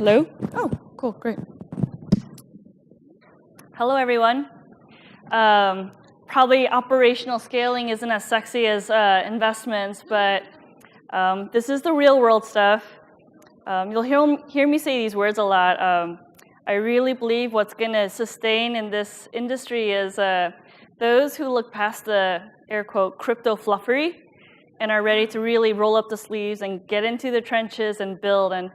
Hello? Oh, cool, great. Hello, everyone. Probably operational scaling isn't as sexy as investments, but this is the real world stuff. You'll hear me say these words a lot. I really believe what's going to sustain in this industry is those who look past the, air quote, crypto fluffery and are ready to really roll up the sleeves and get into the trenches and build. And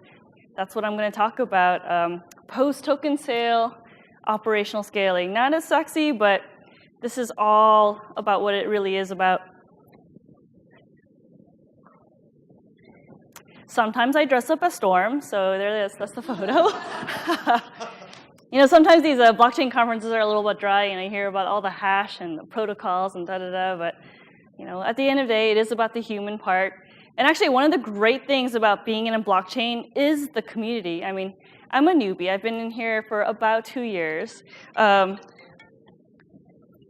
that's what I'm going to talk about. Post-token sale, operational scaling. Not as sexy, but this is all about what it really is about. Sometimes I dress up as Storm, so there it is. That's the photo. Sometimes these blockchain conferences are a little bit dry, and I hear about all the hash and the protocols and da-da-da, but at the end of the day, it is about the human part. And actually, one of the great things about being in a blockchain is the community. I mean, I'm a newbie. I've been in here for about 2 years. Not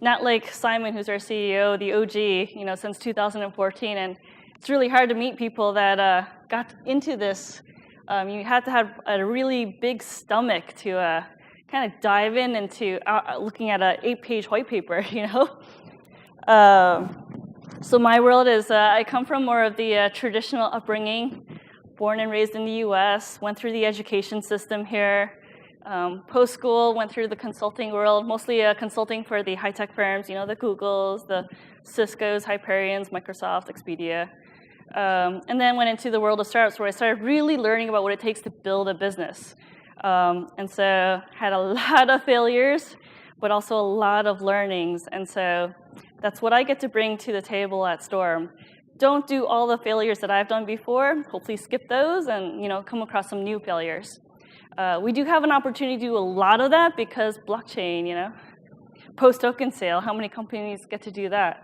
like Simon, who's our CEO, the OG, since 2014. And it's really hard to meet people that got into this. You had to have a really big stomach to kind of dive into looking at an 8-page white paper, So my world is, I come from more of the traditional upbringing, born and raised in the US, went through the education system here. Post-school, went through the consulting world, mostly consulting for the high-tech firms, the Googles, the Ciscos, Hyperions, Microsoft, Expedia. And then went into the world of startups where I started really learning about what it takes to build a business. And so had a lot of failures, but also a lot of learnings. And so that's what I get to bring to the table at Storm. Don't do all the failures that I've done before. Hopefully skip those and come across some new failures. We do have an opportunity to do a lot of that because blockchain, post-token sale, how many companies get to do that?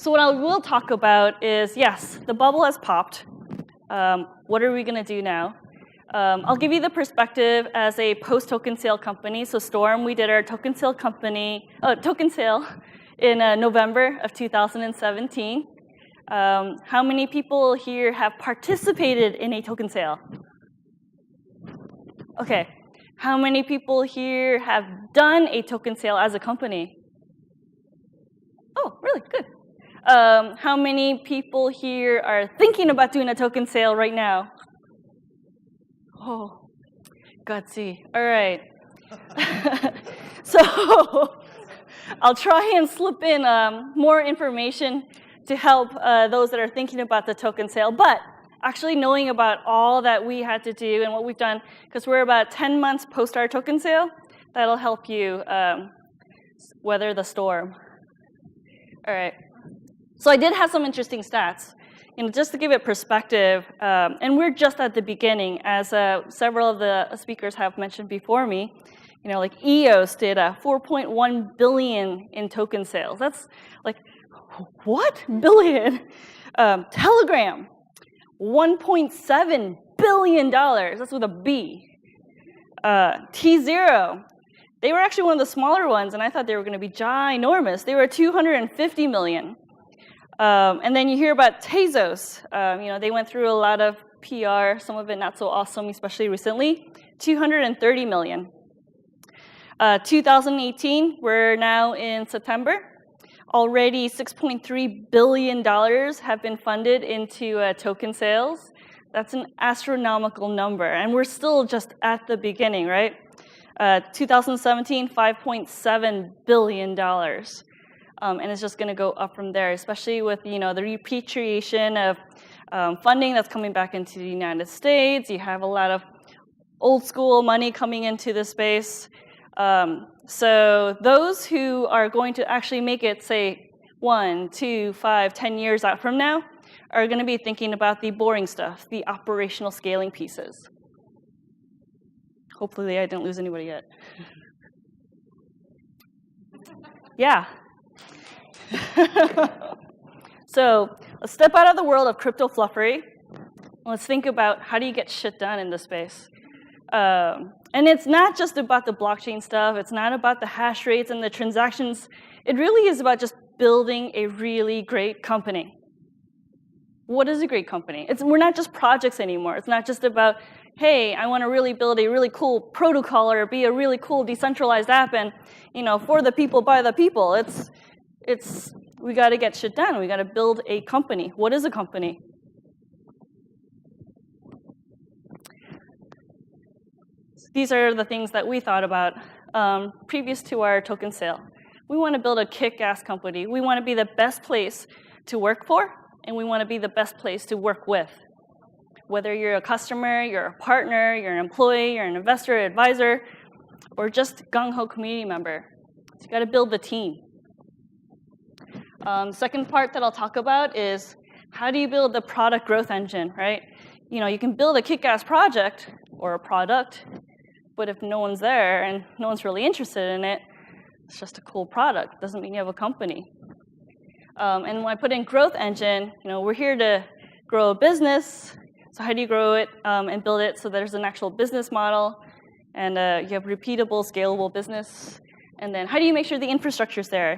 So what I will talk about is, yes, the bubble has popped. What are we going to do now? I'll give you the perspective as a post-token sale company. So Storm, we did our token sale in November of 2017. How many people here have participated in a token sale? Okay. How many people here have done a token sale as a company? Oh, really? Good. How many people here are thinking about doing a token sale right now? Oh, gutsy. All right. So I'll try and slip in more information to help those that are thinking about the token sale, but actually knowing about all that we had to do and what we've done, because we're about 10 months post our token sale, that'll help you weather the storm. All right. So I did have some interesting stats. Just to give it perspective, and we're just at the beginning, as several of the speakers have mentioned before me. Like EOS did 4.1 billion in token sales. That's like, what? Billion? Telegram, $1.7 billion. That's with a B. T0, they were actually one of the smaller ones, and I thought they were going to be ginormous. They were 250 million. And then you hear about Tezos. They went through a lot of PR, some of it not so awesome, especially recently. 230 million. 2018, we're now in September. Already $6.3 billion have been funded into token sales. That's an astronomical number, and we're still just at the beginning, right? 2017, $5.7 billion. And it's just going to go up from there, especially with the repatriation of funding that's coming back into the United States. You have a lot of old school money coming into the space. So those who are going to actually make it, say, 1, 2, 5, 10 years out from now, are going to be thinking about the boring stuff, the operational scaling pieces. Hopefully I didn't lose anybody yet. Yeah. So let's step out of the world of crypto fluffery. Let's think about how do you get shit done in this space. And it's not just about the blockchain stuff. It's not about the hash rates and the transactions. It really is about just building a really great company. What is a great company? We're not just projects anymore. It's not just about, hey, I want to really build a really cool protocol or be a really cool decentralized app and, for the people, by the people. We got to get shit done. We got to build a company. What is a company? These are the things that we thought about previous to our token sale. We want to build a kick-ass company. We want to be the best place to work for, and we want to be the best place to work with. Whether you're a customer, you're a partner, you're an employee, you're an investor, advisor, or just gung-ho community member. So you got to build the team. Second part that I'll talk about is how do you build the product growth engine, right? You can build a kick-ass project or a product, but if no one's there and no one's really interested in it, it's just a cool product. It doesn't mean you have a company. And when I put in growth engine, we're here to grow a business. So how do you grow it and build it so there's an actual business model and you have repeatable, scalable business? And then how do you make sure the infrastructure's there?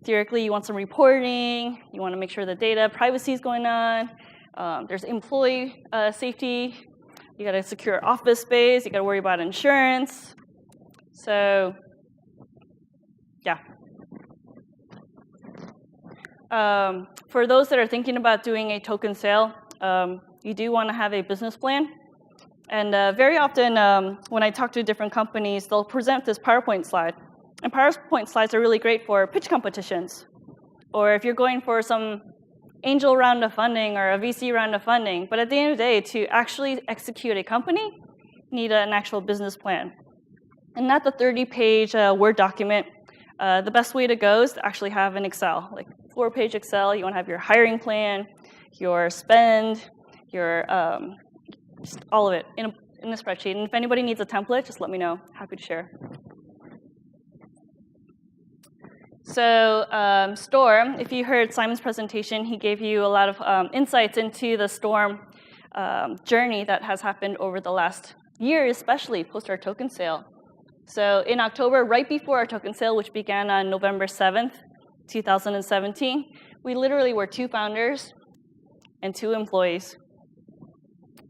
Theoretically, you want some reporting. You want to make sure the data privacy is going on. There's employee safety. You got to secure office space. You got to worry about insurance. So, yeah. For those that are thinking about doing a token sale, you do want to have a business plan. And very often, when I talk to different companies, they'll present this PowerPoint slide. And PowerPoint slides are really great for pitch competitions. Or if you're going for some angel round of funding or a VC round of funding. But at the end of the day, to actually execute a company, you need an actual business plan. And not the 30-page Word document. The best way to go is to actually have an Excel, like 4-page Excel. You want to have your hiring plan, your spend, your just all of it in a spreadsheet. And if anybody needs a template, just let me know. Happy to share. So Storm, if you heard Simon's presentation, he gave you a lot of insights into the Storm journey that has happened over the last year, especially post our token sale. So in October, right before our token sale, which began on November 7th, 2017, we literally were 2 founders and 2 employees.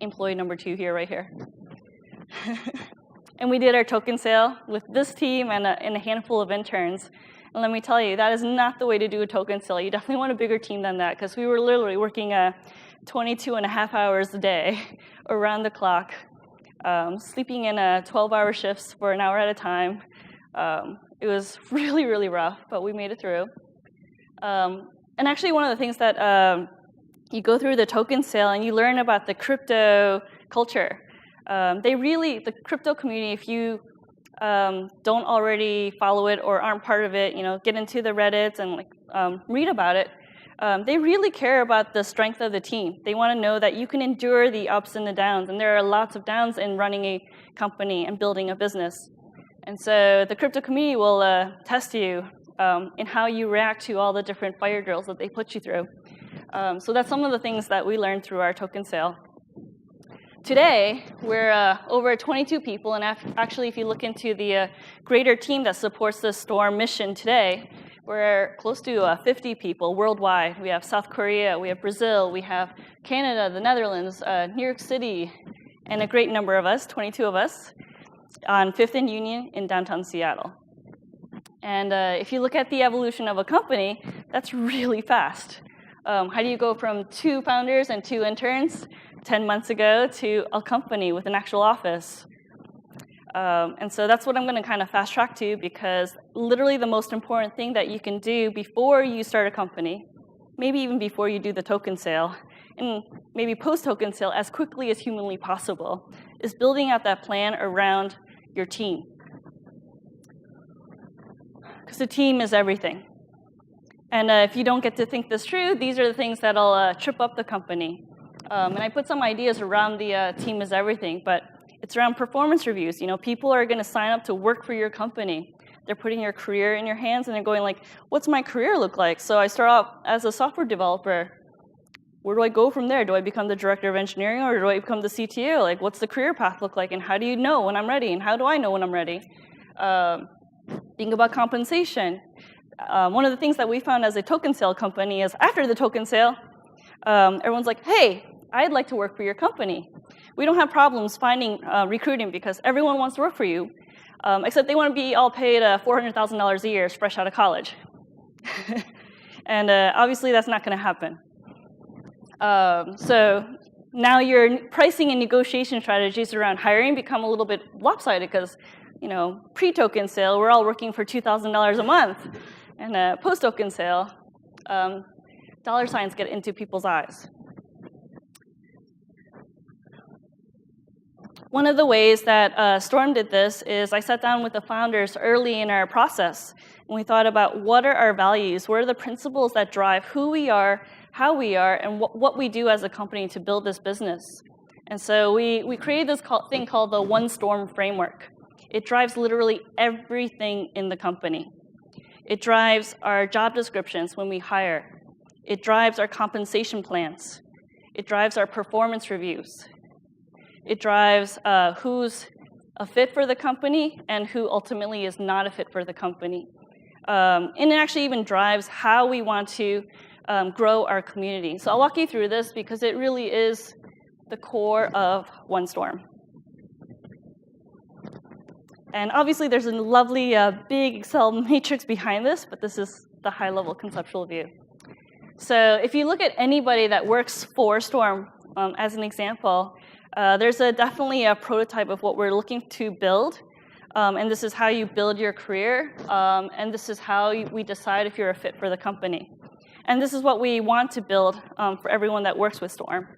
Employee number 2 here, right here. And we did our token sale with this team and a handful of interns. And let me tell you, that is not the way to do a token sale. You definitely want a bigger team than that, because we were literally working 22.5 hours a day around the clock, sleeping in 12-hour shifts for an hour at a time. It was really, really rough, but we made it through. And actually, one of the things that you go through the token sale and you learn about the crypto culture. The crypto community, if you don't already follow it or aren't part of it, get into the Reddits and read about it. They really care about the strength of the team. They want to know that you can endure the ups and the downs, and there are lots of downs in running a company and building a business. And so the crypto community will test you in how you react to all the different fire drills that they put you through. So that's some of the things that we learned through our token sale. Today, we're over 22 people, and actually, if you look into the greater team that supports the Storm mission today, we're close to 50 people worldwide. We have South Korea, we have Brazil, we have Canada, the Netherlands, New York City, and a great number of us, 22 of us, on 5th and Union in downtown Seattle. And if you look at the evolution of a company, that's really fast. How do you go from 2 founders and 2 interns 10 months ago to a company with an actual office? And so that's what I'm going to kind of fast track to, because literally the most important thing that you can do before you start a company, maybe even before you do the token sale, and maybe post-token sale as quickly as humanly possible, is building out that plan around your team. Because the team is everything. And if you don't get to think this through, these are the things that'll trip up the company. And I put some ideas around the team is everything, but it's around performance reviews. People are going to sign up to work for your company. They're putting your career in your hands, and they're going like, what's my career look like? So I start off as a software developer. Where do I go from there? Do I become the director of engineering, or do I become the CTO? Like, what's the career path look like, and how do you know when I'm ready, and how do I know when I'm ready? Think about compensation. One of the things that we found as a token sale company is after the token sale, everyone's like, hey, I'd like to work for your company. We don't have problems finding recruiting because everyone wants to work for you, except they want to be all paid $400,000 a year fresh out of college. And obviously, that's not going to happen. So now your pricing and negotiation strategies around hiring become a little bit lopsided because, pre-token sale, we're all working for $2,000 a month. And post-token sale, dollar signs get into people's eyes. One of the ways that Storm did this is I sat down with the founders early in our process, and we thought about what are our values, what are the principles that drive who we are, how we are, and what we do as a company to build this business. And so we created this thing called the One Storm framework. It drives literally everything in the company. It drives our job descriptions when we hire. It drives our compensation plans. It drives our performance reviews. It drives who's a fit for the company and who ultimately is not a fit for the company. And it actually even drives how we want to grow our community. So I'll walk you through this because it really is the core of One Storm. And obviously, there's a lovely big Excel matrix behind this, but this is the high-level conceptual view. So if you look at anybody that works for Storm, as an example, there's definitely a prototype of what we're looking to build. And this is how you build your career. And this is how we decide if you're a fit for the company. And this is what we want to build for everyone that works with Storm.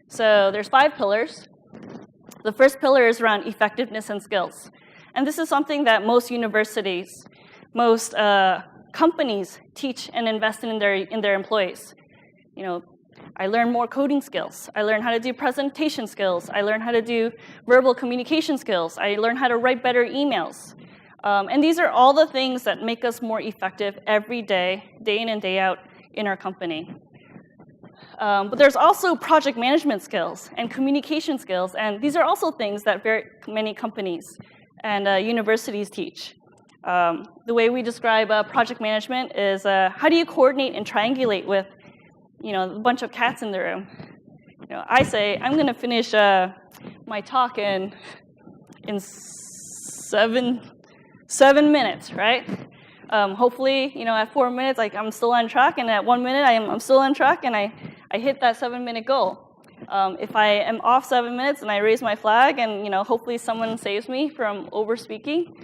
So there's 5 pillars. The first pillar is around effectiveness and skills. And this is something that most universities, most companies teach and invest in their employees. I learn more coding skills. I learn how to do presentation skills. I learn how to do verbal communication skills. I learn how to write better emails. And these are all the things that make us more effective every day, day in and day out in our company. But there's also project management skills and communication skills. And these are also things that very many companies and universities teach. The way we describe project management is how do you coordinate and triangulate with a bunch of cats in the room. I say, I'm going to finish my talk in 7 minutes, right? Hopefully, at 4 minutes, I'm still on track, and at 1 minute, I'm still on track, and I hit that 7-minute goal. If I am off 7 minutes and I raise my flag, and hopefully someone saves me from over-speaking,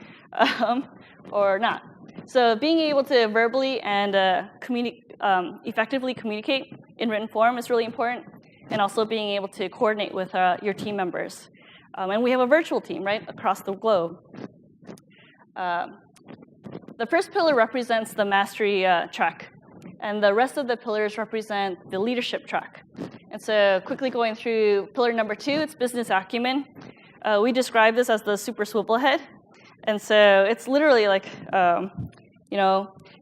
or not. So being able to verbally and effectively communicate in written form is really important, and also being able to coordinate with your team members. And we have a virtual team, right, across the globe. The first pillar represents the mastery track, and the rest of the pillars represent the leadership track. And so quickly going through pillar number 2, it's business acumen. We describe this as the super swivel head. And so it's literally like,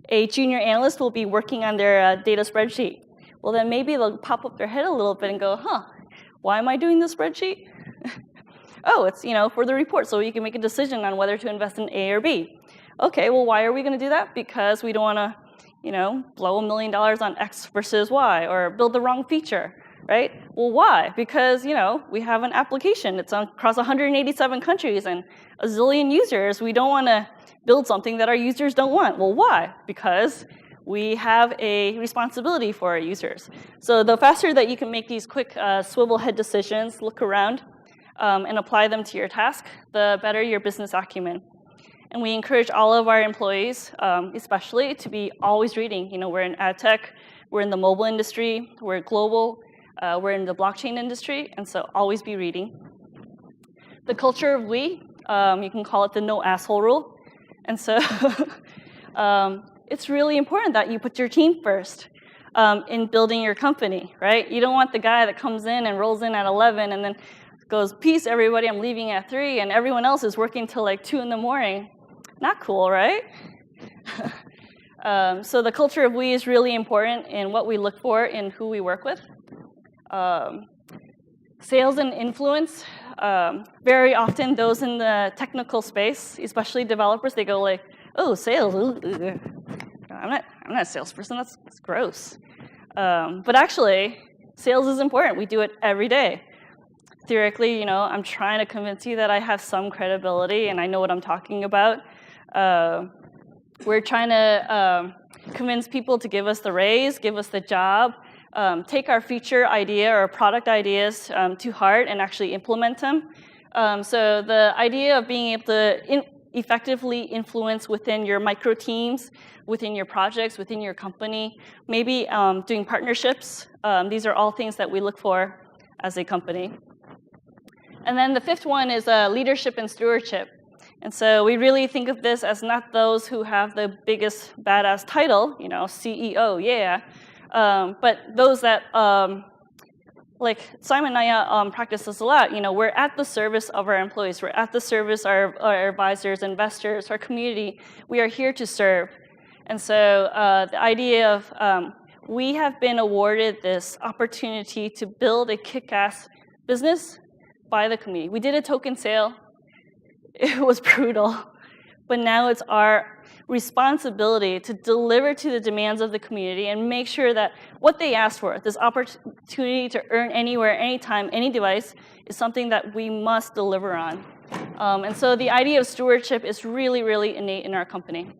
a junior analyst will be working on their data spreadsheet. Well, then maybe they'll pop up their head a little bit and go, why am I doing this spreadsheet? Oh, it's for the report, so you can make a decision on whether to invest in A or B. Okay, well, why are we going to do that? Because we don't want to, blow $1 million on X versus Y, or build the wrong feature, right? Well, why? Because we have an application. It's across 187 countries and a zillion users. We don't want to build something that our users don't want. Well, why? Because we have a responsibility for our users. So the faster that you can make these quick swivel head decisions, look around, and apply them to your task, the better your business acumen. And we encourage all of our employees, especially, to be always reading. We're in ad tech, we're in the mobile industry, we're global, we're in the blockchain industry, and so always be reading. The culture of we, you can call it the no asshole rule. And so it's really important that you put your team first in building your company, right? You don't want the guy that comes in and rolls in at 11 and then goes, peace, everybody, I'm leaving at 3, and everyone else is working till like 2 in the morning. Not cool, right? So the culture of we is really important in what we look for in who we work with. Sales and influence. Very often, those in the technical space, especially developers, they go like, "Oh, sales! I'm not a salesperson. That's gross." But actually, sales is important. We do it every day. Theoretically, I'm trying to convince you that I have some credibility and I know what I'm talking about. We're trying to convince people to give us the raise, give us the job, take our feature idea or product ideas to heart and actually implement them. So the idea of being able to effectively influence within your micro teams, within your projects, within your company, maybe doing partnerships. These are all things that we look for as a company. And then the fifth one is leadership and stewardship. And so we really think of this as not those who have the biggest badass title, CEO, yeah, but those that, like Simon and I practice this a lot. We're at the service of our employees. We're at the service of our advisors, investors, our community. We are here to serve. And so the idea of we have been awarded this opportunity to build a kick-ass business by the community. We did a token sale. It was brutal. But now it's our responsibility to deliver to the demands of the community and make sure that what they asked for, this opportunity to earn anywhere, anytime, any device, is something that we must deliver on. And so the idea of stewardship is really, really innate in our company.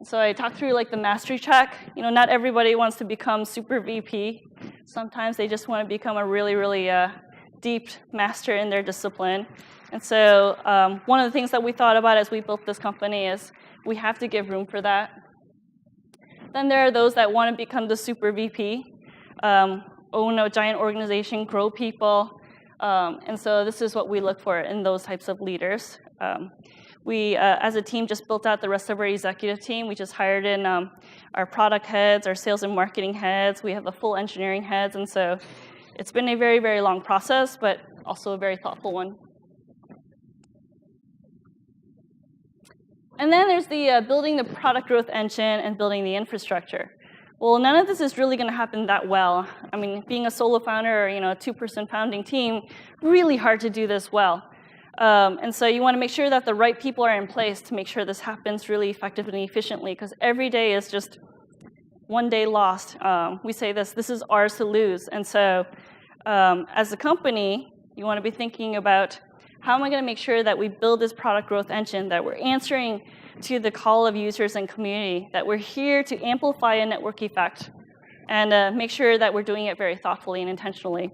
So I talked through the mastery track. Not everybody wants to become super VP. Sometimes they just want to become a really, really deep master in their discipline. And so one of the things that we thought about as we built this company is we have to give room for that. Then there are those that want to become the super VP, own a giant organization, grow people. And so this is what we look for in those types of leaders. We, as a team, just built out the rest of our executive team. We just hired in our product heads, our sales and marketing heads. We have the full engineering heads. And so it's been a very, very long process, but also a very thoughtful one. And then there's the building the product growth engine and building the infrastructure. Well, none of this is really going to happen that well. I mean, being a solo founder or a two-person founding team, really hard to do this well. And so you want to make sure that the right people are in place to make sure this happens really effectively and efficiently, because every day is just one day lost. We say this is ours to lose. And so as a company, you want to be thinking about how am I going to make sure that we build this product growth engine, that we're answering to the call of users and community, that we're here to amplify a network effect, and make sure that we're doing it very thoughtfully and intentionally.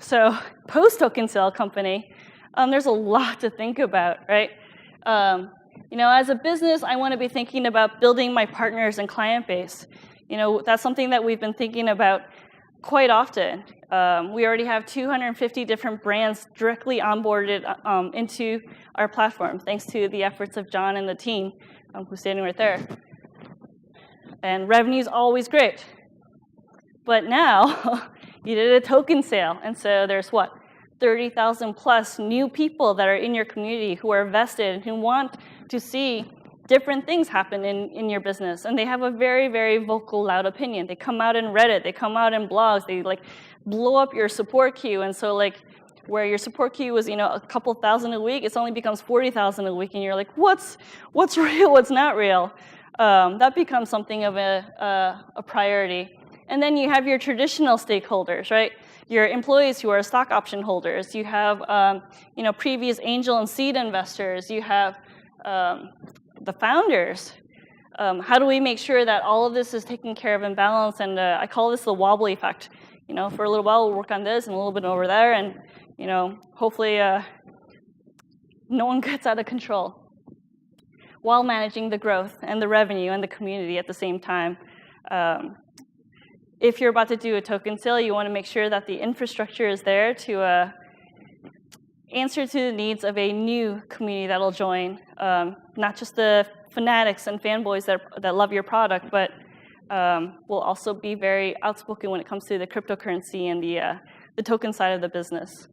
So post-token sale company, there's a lot to think about, right? As a business, I want to be thinking about building my partners and client base. That's something that we've been thinking about quite often. We already have 250 different brands directly onboarded into our platform, thanks to the efforts of John and the team, who's standing right there. And revenue is always great. But now, you did a token sale, and so there's 30,000 plus new people that are in your community who are vested and who want to see different things happen in your business. And they have a very, very vocal, loud opinion. They come out in Reddit, they come out in blogs, they blow up your support queue. And so where your support queue was a couple thousand a week, it only becomes 40,000 a week, and you're like, what's real, what's not real? That becomes something of a priority. And then you have your traditional stakeholders, right? Your employees who are stock option holders. You have previous angel and seed investors. You have the founders. How do we make sure that all of this is taken care of and balanced? And I call this the wobbly effect. For a little while we'll work on this and a little bit over there, and hopefully no one gets out of control, while managing the growth and the revenue and the community at the same time. If you're about to do a token sale, you want to make sure that the infrastructure is there to answer to the needs of a new community that'll join, not just the fanatics and fanboys that love your product, but will also be very outspoken when it comes to the cryptocurrency and the token side of the business.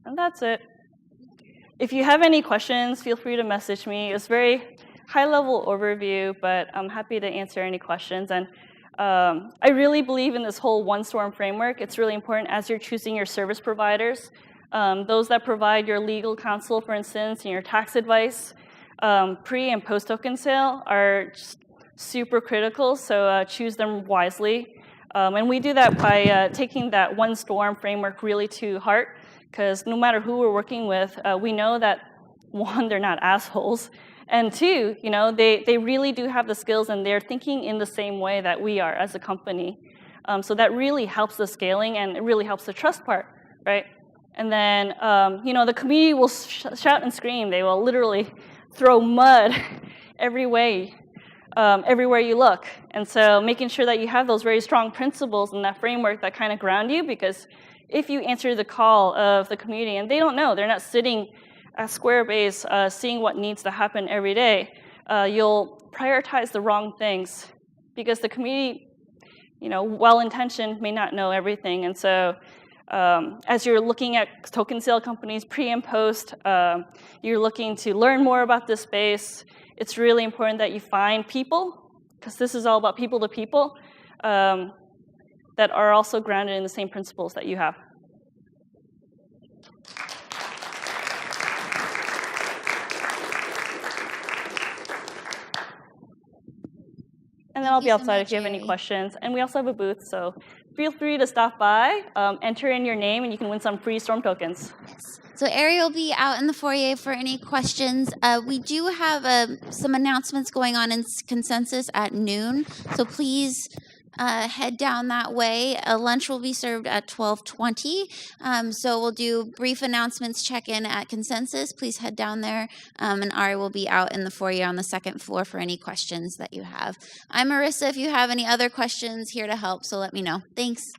And that's it. If you have any questions, feel free to message me. It's very high-level overview, but I'm happy to answer any questions. And I really believe in this whole one Storm framework. It's really important as you're choosing your service providers. Those that provide your legal counsel, for instance, and your tax advice, pre and post token sale are super critical, so choose them wisely. And we do that by taking that one Storm framework really to heart, because no matter who we're working with, we know that, one, they're not assholes, and two, they really do have the skills and they're thinking in the same way that we are as a company. So that really helps the scaling and it really helps the trust part, right? And then, the community will shout and scream. They will literally throw mud everywhere you look. And so making sure that you have those very strong principles and that framework that kind of ground you, because if you answer the call of the community and they don't know, they're not sitting at Squarebase seeing what needs to happen every day, you'll prioritize the wrong things because the community, well-intentioned, may not know everything. And so as you're looking at token sale companies pre and post, you're looking to learn more about this space. It's really important that you find people, because this is all about people to people, that are also grounded in the same principles that you have. And then I'll be outside if you have any questions. And we also have a booth, so feel free to stop by, enter in your name, and you can win some free Storm tokens. Yes. So Arry will be out in the foyer for any questions. We do have some announcements going on in Consensus at noon, so please head down that way. Lunch will be served at 12:20. So we'll do brief announcements, check-in at Consensus. Please head down there. And Arry will be out in the foyer on the second floor for any questions that you have. I'm Marissa. If you have any other questions, here to help, so let me know. Thanks.